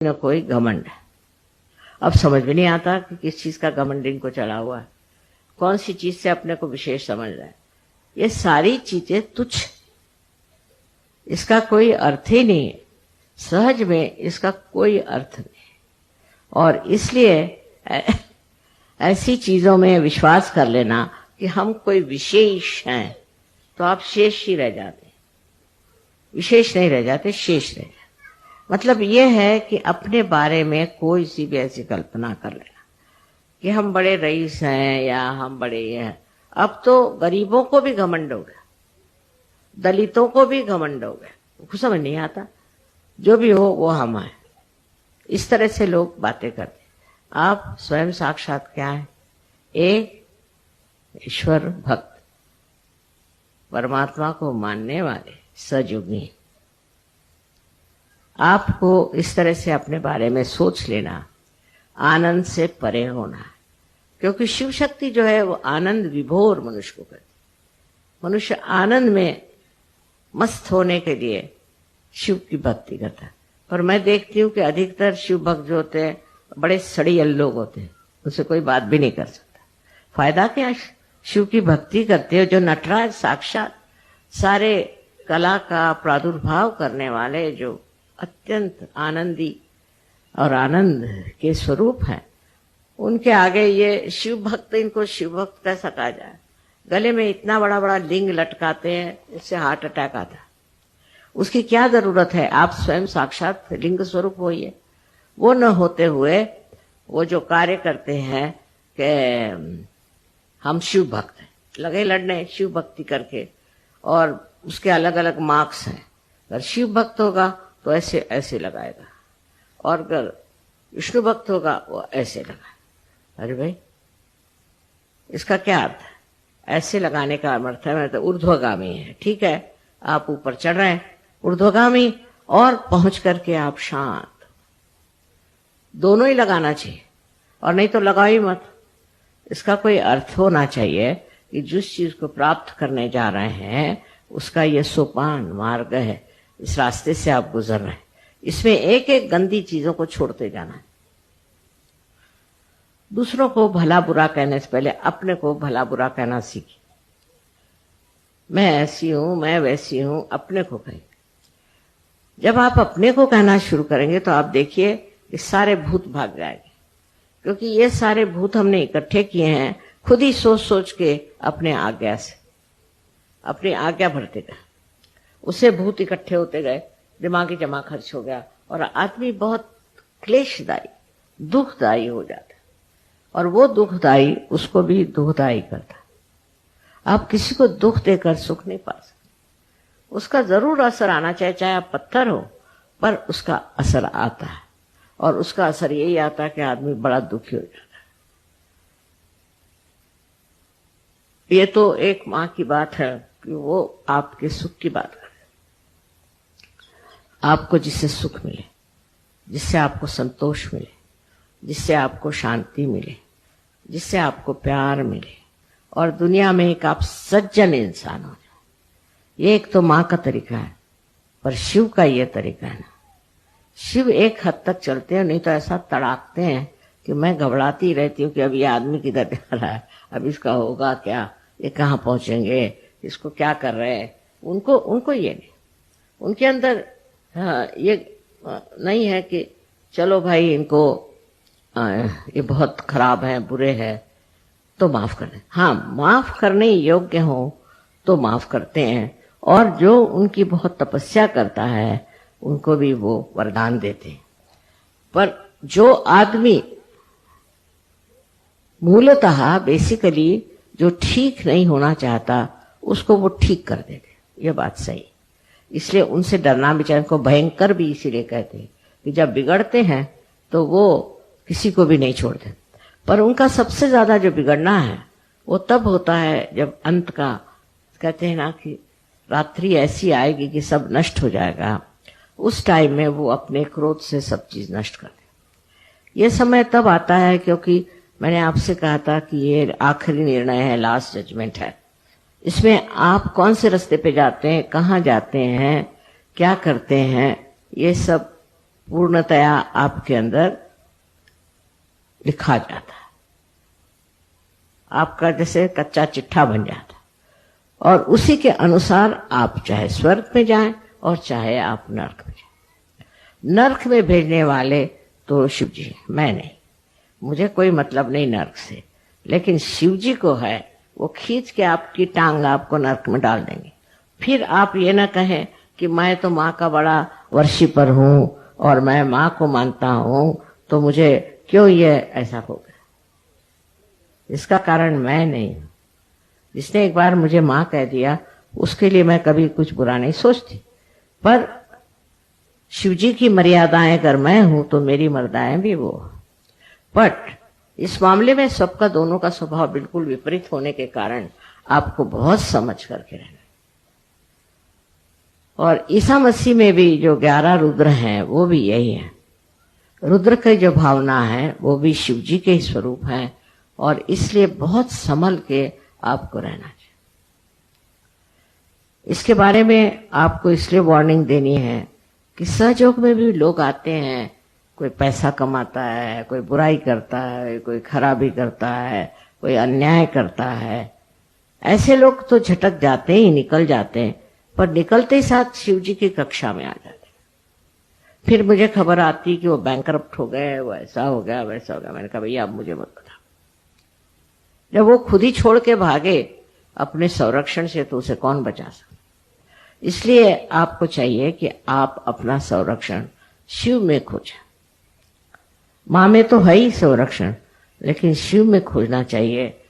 न कोई घमंड है। अब समझ में नहीं आता कि किस चीज का घमंड इनको चढ़ा हुआ है, कौन सी चीज से अपने को विशेष समझ रहा है। ये सारी चीजें तुच्छ, इसका कोई अर्थ ही नहीं है, सहज में इसका कोई अर्थ नहीं। और इसलिए ऐसी चीजों में विश्वास कर लेना कि हम कोई विशेष हैं, तो आप शेष ही रह जाते, विशेष नहीं रह जाते, शेष रह जाते। मतलब ये है कि अपने बारे में कोई सी भी ऐसी कल्पना कर लेना कि हम बड़े रईस हैं या हम बड़े ये हैं। अब तो गरीबों को भी घमंड हो गया, दलितों को भी घमंड हो गया, कुछ समझ नहीं आता, जो भी हो वो हम हैं। इस तरह से लोग बातें करते। आप स्वयं साक्षात क्या है? एक ईश्वर भक्त, परमात्मा को मानने वाले सजोगी। आपको इस तरह से अपने बारे में सोच लेना, आनंद से परे होना, क्योंकि शिव शक्ति जो है वो आनंद विभोर मनुष्य को करती। मनुष्य आनंद में मस्त होने के लिए शिव की भक्ति करता है। पर मैं देखती हूँ कि अधिकतर शिव भक्त जो होते हैं बड़े सड़ियल लोग होते हैं, उनसे कोई बात भी नहीं कर सकता। फायदा क्या? शिव की भक्ति करते हो जो नटराज साक्षात सारे कला का प्रादुर्भाव करने वाले, जो अत्यंत आनंदी और आनंद के स्वरूप हैं, उनके आगे ये शिव भक्त, इनको शिव भक्त कैसा कहा जाए? गले में इतना बड़ा बड़ा लिंग लटकाते हैं, इससे हार्ट अटैक आता है। उसकी क्या जरूरत है? आप स्वयं साक्षात लिंग स्वरूप होइए। वो न होते हुए वो जो कार्य करते हैं कि हम शिव भक्त हैं, लगे लड़ने शिव भक्ति करके, और उसके अलग अलग मार्क्स हैं। अगर शिव भक्त होगा तो ऐसे ऐसे लगाएगा, और अगर विष्णु भक्त होगा वो ऐसे लगाएगा। अरे भाई, इसका क्या अर्थ है? ऐसे लगाने का अर्थ है तो ऊर्ध्वगामी है। ठीक है, आप ऊपर चढ़ रहे हैं ऊर्ध्वगामी, और पहुंच करके आप शांत। दोनों ही लगाना चाहिए, और नहीं तो लगाओ ही मत। इसका कोई अर्थ होना चाहिए कि जिस चीज को प्राप्त करने जा रहे हैं उसका ये सोपान मार्ग है, इस रास्ते से आप गुजर रहे हैं। इसमें एक एक गंदी चीजों को छोड़ते जाना है। दूसरों को भला बुरा कहने से पहले अपने को भला बुरा कहना सीखिए। मैं ऐसी हूं, मैं वैसी हूं, अपने को कहें। जब आप अपने को कहना शुरू करेंगे तो आप देखिए कि सारे भूत भाग जाएंगे, क्योंकि ये सारे भूत हमने इकट्ठे किए हैं खुद ही सोच सोच के, अपने आज्ञा से, अपनी आज्ञा भरते गए, उससे भूत इकट्ठे होते गए, दिमागी जमा खर्च हो गया, और आदमी बहुत क्लेशदायी, दुखदायी हो जाता है। और वो दुखदायी उसको भी दुखदायी करता है। आप किसी को दुख देकर सुख नहीं पा सकते। उसका जरूर असर आना चाहिए, चाहे आप पत्थर हो, पर उसका असर आता है। और उसका असर यही आता है कि आदमी बड़ा दुखी हो जाता है। ये तो एक माँ की बात है कि वो आपके सुख की बात करे। आपको जिससे सुख मिले, जिससे आपको संतोष मिले, जिससे आपको शांति मिले, जिससे आपको प्यार मिले, और दुनिया में एक आप सज्जन इंसान हो जाए, ये एक तो माँ का तरीका है। पर शिव का ये तरीका है ना, शिव एक हद तक चलते हैं, नहीं तो ऐसा तड़ाकते हैं कि मैं घबराती रहती हूँ कि अब ये आदमी किधर जा रहा है, अब इसका होगा क्या, ये कहाँ पहुंचेंगे, इसको क्या कर रहे हैं। उनको ये नहीं, उनके अंदर ये नहीं है कि चलो भाई इनको ये बहुत खराब है, बुरे हैं, तो माफ कर दें। हाँ, माफ करने योग्य हो तो माफ करते हैं, और जो उनकी बहुत तपस्या करता है उनको भी वो वरदान देते हैं। पर जो आदमी मूलतः बेसिकली जो ठीक नहीं होना चाहता, उसको वो ठीक कर देते, ये बात सही। इसलिए उनसे डरना बेचारे को भयंकर भी इसीलिए कहते हैं कि जब बिगड़ते हैं तो वो किसी को भी नहीं छोड़ते। पर उनका सबसे ज्यादा जो बिगड़ना है वो तब होता है जब अंत का, कहते हैं ना कि रात्रि ऐसी आएगी कि सब नष्ट हो जाएगा, उस टाइम में वो अपने क्रोध से सब चीज नष्ट कर दे। ये समय तब आता है क्योंकि मैंने आपसे कहा था कि ये आखिरी निर्णय है, लास्ट जजमेंट है। इसमें आप कौन से रास्ते पे जाते हैं, कहाँ जाते हैं, क्या करते हैं, ये सब पूर्णतया आपके अंदर लिखा जाता है। आपका जैसे कच्चा चिट्ठा बन जाता है और उसी के अनुसार आप चाहे स्वर्ग में जाएं और चाहे आप नरक में जाएं। नरक में भेजने वाले तो शिव जी हैं, मैं नहीं, मुझे कोई मतलब नहीं नरक से, लेकिन शिव जी को है, वो खींच के आपकी टांग आपको नरक में डाल देंगे। फिर आप ये ना कहें कि मैं तो माँ का बड़ा वर्शिपर हूं और मैं माँ को मानता हूं, तो मुझे क्यों ये ऐसा हो गया। इसका कारण मैं नहीं हूं। जिसने एक बार मुझे माँ कह दिया उसके लिए मैं कभी कुछ बुरा नहीं सोचती, पर शिव जी की मर्यादाएं अगर मैं हूं तो मेरी मर्यादाएं भी वो। बट इस मामले में सबका दोनों का स्वभाव बिल्कुल विपरीत होने के कारण आपको बहुत समझ करके रहना। और ईसा मसीह में भी जो 11 रुद्र हैं वो भी यही है। रुद्र की जो भावना है वो भी शिव जी के ही स्वरूप है, और इसलिए बहुत संभल के आपको रहना चाहिए। इसके बारे में आपको इसलिए वार्निंग देनी है कि सहयोग में भी लोग आते हैं, कोई पैसा कमाता है, कोई बुराई करता है, कोई खराबी करता है, कोई अन्याय करता है। ऐसे लोग तो झटक जाते ही, निकल जाते हैं, पर निकलते ही साथ शिव जी की कक्षा में आ जाते हैं। फिर मुझे खबर आती कि वो बैंकरप्ट हो गए, वो ऐसा हो गया, वैसा हो गया। मैंने कहा भैया आप मुझे मत बताओ। जब वो खुद ही छोड़ के भागे अपने संरक्षण से, तो उसे कौन बचा सकता। इसलिए आपको चाहिए कि आप अपना संरक्षण शिव में खोजें। माँ में तो है ही संरक्षण, लेकिन शिव में खोजना चाहिए